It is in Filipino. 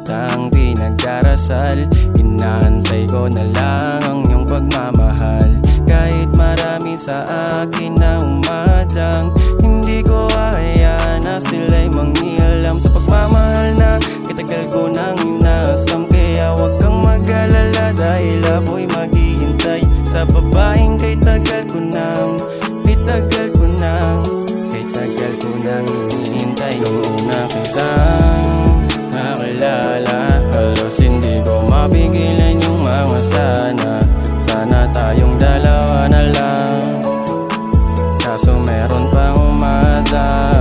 kitang pinagdarasal. Inaantay ko na lang ang iyong pagmamahal. Kahit marami sa akin na umadlang, hindi ko hayaan na sila'y mangialam sa pagmamahal na kitagal ko nang inasam. Kaya wag kang mag-alala dahil ako'y maghihintay sa babaeng kay tagal ko nang, kay tagal ko nang, kay tagal ko nang hinihintay. Nung una kitang nakilala, halos hindi ko mapigilan yung mga sana tayong dalawa na lang. Kaso meron pang umasa.